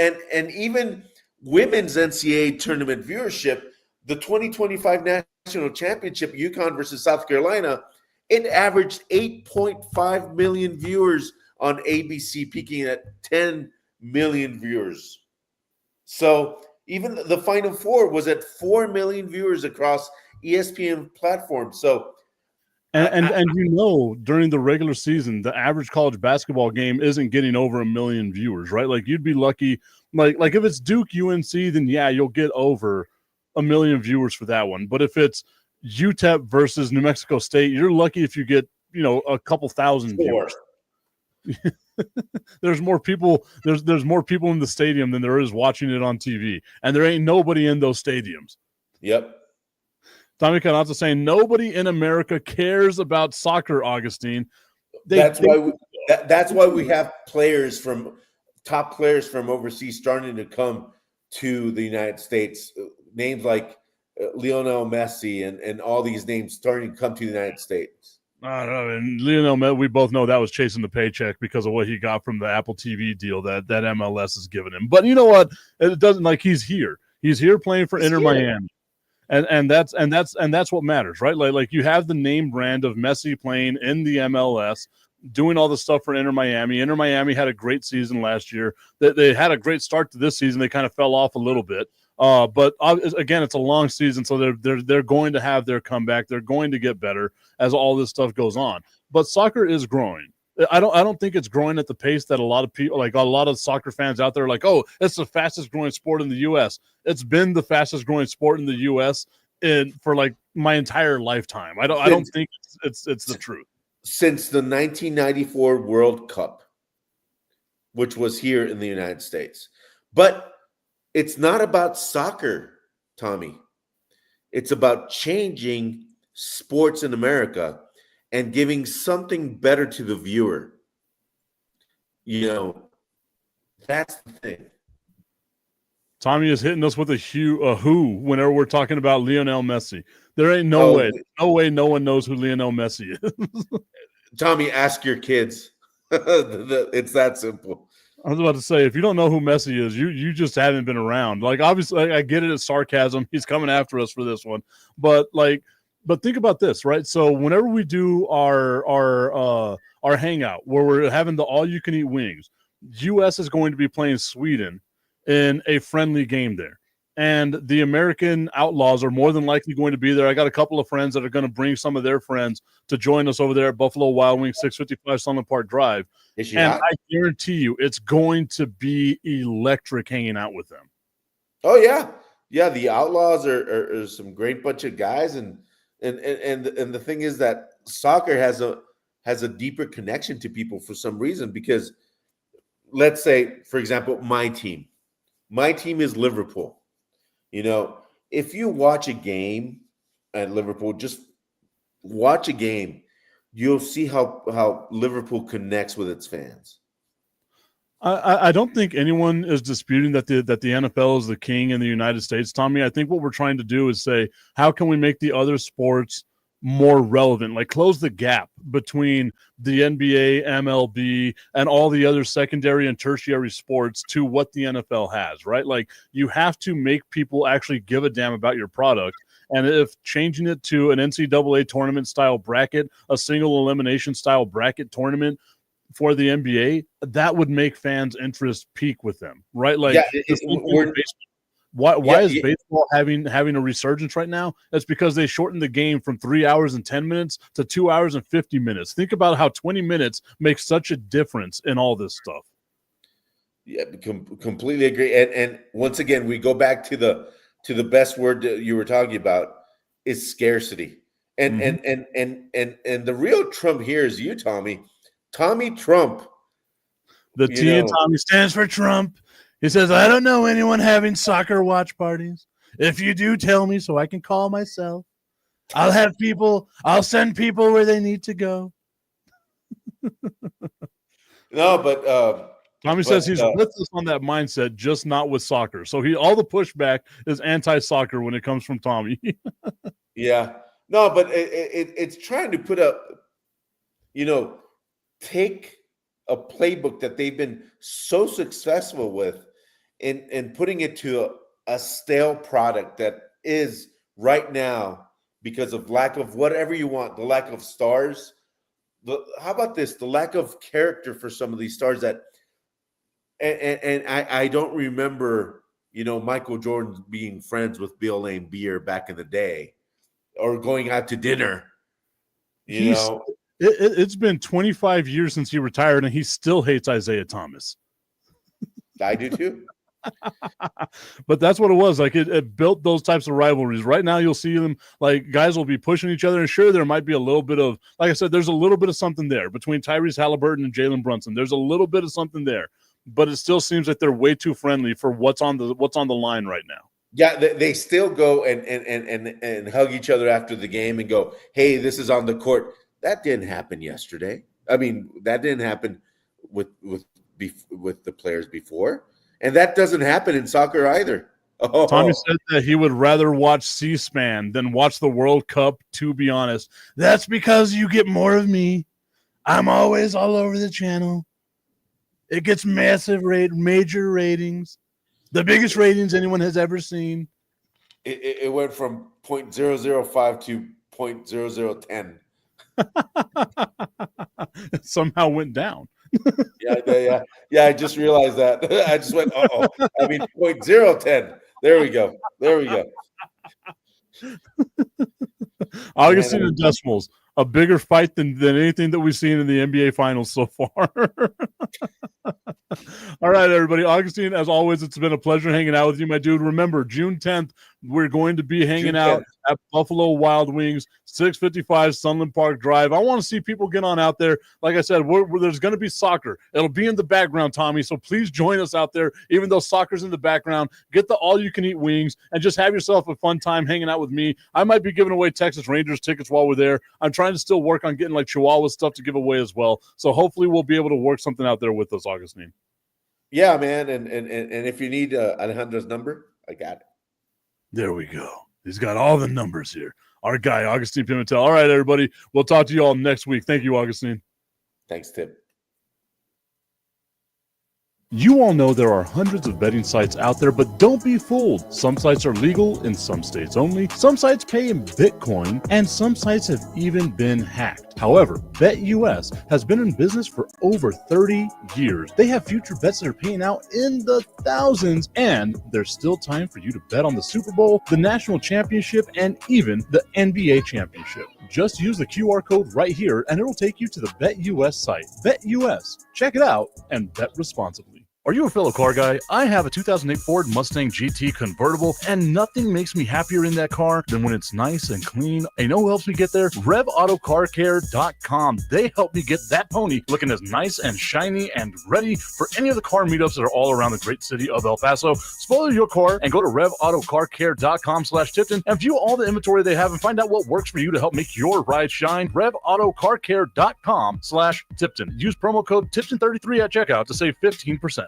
even women's NCAA tournament viewership, the 2025 national championship, UConn versus South Carolina, it averaged 8.5 million viewers on ABC, peaking at 10 million viewers. So even the Final Four was at 4 million viewers across ESPN platforms. So, and during the regular season, the average college basketball game isn't getting over 1 million viewers, right? Like you'd be lucky, like if it's Duke UNC, then you'll get over 1 million viewers for that one. But if it's UTEP versus New Mexico State, you're lucky if you get a couple thousand viewers. There's more people. There's more people in the stadium than there is watching it on TV, and there ain't nobody in those stadiums. Yep. Tommy Canazza saying nobody in America cares about soccer, Augustine. That's why we have top players from overseas starting to come to the United States. Names like Lionel Messi and all these names starting to come to the United States. I don't know. And Lionel, we both know that was chasing the paycheck because of what he got from the Apple TV deal that MLS has given him. But you know what? It doesn't, like, he's here. He's here playing for Inter Miami. And that's what matters, right? Like you have the name brand of Messi playing in the MLS, doing all the stuff for Inter Miami. Inter Miami had a great season last year. They had a great start to this season. They kind of fell off a little bit. But again, it's a long season, so they're going to have their comeback. They're going to get better as all this stuff goes on. But soccer is growing. I don't think it's growing at the pace that a lot of people, like a lot of soccer fans out there, are like, oh, it's the fastest growing sport in the U.S. It's been the fastest growing sport in the U.S. for like my entire lifetime. I don't think it's the truth. Since the 1994 World Cup, which was here in the United States. But it's not about soccer, Tommy. It's about changing sports in America and giving something better to the viewer. That's the thing. Tommy is hitting us with a who whenever we're talking about Lionel Messi. There ain't no way no one knows who Lionel Messi is. Tommy, ask your kids. It's that simple. I was about to say, if you don't know who Messi is, you just haven't been around. Like, obviously, I get it as sarcasm. He's coming after us for this one. But think about this, right? So whenever we do our hangout where we're having the all-you-can-eat wings, U.S. is going to be playing Sweden in a friendly game there. And the American Outlaws are more than likely going to be there. I got a couple of friends that are going to bring some of their friends to join us over there at Buffalo Wild Wings, 655 Sunland Park Drive. And I guarantee you it's going to be electric hanging out with them. Oh, yeah. Yeah, the Outlaws are some great bunch of guys. And the thing is that soccer has a deeper connection to people for some reason, because let's say, for example, my team is Liverpool. If you watch a game at Liverpool, just watch a game, you'll see how Liverpool connects with its fans. I don't think anyone is disputing that the NFL is the king in the United States, Tommy. I think what we're trying to do is say, how can we make the other sports more relevant, like close the gap between the NBA, MLB, and all the other secondary and tertiary sports to what the NFL has, right? Like, you have to make people actually give a damn about your product. And if changing it to an NCAA tournament style bracket, a single elimination style bracket tournament for the NBA, that would make fans' interest peak with them, right? Like, why is baseball having a resurgence right now? That's because they shortened the game from 3 hours and 10 minutes to 2 hours and 50 minutes. Think about how 20 minutes makes such a difference in all this stuff. Yeah, completely agree. And once again, we go back to the best word that you were talking about is scarcity. And and the real Trump here is you, Tommy. Tommy Trump. The T in Tommy stands for Trump. He says, I don't know anyone having soccer watch parties. If you do, tell me so I can call myself. I'll send people where they need to go. No, but Tommy says he's with us on that mindset, just not with soccer. So all the pushback is anti-soccer when it comes from Tommy. Yeah. No, but it's trying to put up, take a playbook that they've been so successful with and putting it to a stale product that is right now because of lack of whatever you want, the lack of stars. How about this? The lack of character for some of these stars that, and I don't remember, Michael Jordan being friends with Bill Laimbeer back in the day or going out to dinner. It's been 25 years since he retired, and he still hates Isaiah Thomas. I do too. But that's what it was. Like it built those types of rivalries. Right now, you'll see them like guys will be pushing each other. And sure, there might be a little bit of, like I said, there's a little bit of something there between Tyrese Halliburton and Jalen Brunson. There's a little bit of something there, but it still seems like they're way too friendly for what's on the line right now. Yeah, they still go and hug each other after the game and go, "Hey, this is on the court." That didn't happen yesterday. I mean, that didn't happen with the players before. And that doesn't happen in soccer either. Oh. Tommy said that he would rather watch C-SPAN than watch the World Cup, to be honest. That's because you get more of me. I'm always all over the channel. It gets major ratings. The biggest ratings anyone has ever seen. It went from 0.005 to 0.0010. It somehow went down. Yeah. I just realized that. I just went, I mean, 0.010. There we go. Augustine and decimals. A bigger fight than anything that we've seen in the NBA Finals so far. All right, everybody. Augustine, as always, it's been a pleasure hanging out with you, my dude. Remember, June 10th, we're going to be hanging out at Buffalo Wild Wings, 655 Sunland Park Drive. I want to see people get on out there. Like I said, there's going to be soccer. It'll be in the background, Tommy, so please join us out there. Even though soccer's in the background, get the all-you-can-eat wings and just have yourself a fun time hanging out with me. I might be giving away Texas Rangers tickets while we're there. I'm trying to still work on getting like Chihuahua stuff to give away as well. So hopefully we'll be able to work something out there with us, Augustine. Yeah, man. And if you need Alejandro's number, I got it. There we go. He's got all the numbers here. Our guy, Augustine Pimentel. All right, everybody. We'll talk to you all next week. Thank you, Augustine. Thanks, Tim. You all know there are hundreds of betting sites out there, but don't be fooled. Some sites are legal in some states only. Some sites pay in Bitcoin, and some sites have even been hacked. However, BetUS has been in business for over 30 years. They have future bets that are paying out in the thousands, and there's still time for you to bet on the Super Bowl, the National Championship, and even the NBA Championship. Just use the QR code right here, and it'll take you to the BetUS site. BetUS. Check it out and bet responsibly. Are you a fellow car guy? I have a 2008 Ford Mustang GT convertible, and nothing makes me happier in that car than when it's nice and clean. And you know who helps me get there? RevAutoCarCare.com. They help me get that pony looking as nice and shiny and ready for any of the car meetups that are all around the great city of El Paso. Spoil your car and go to RevAutoCarCare.com/Tipton and view all the inventory they have and find out what works for you to help make your ride shine. RevAutoCarCare.com/Tipton. Use promo code Tipton33 at checkout to save 15%.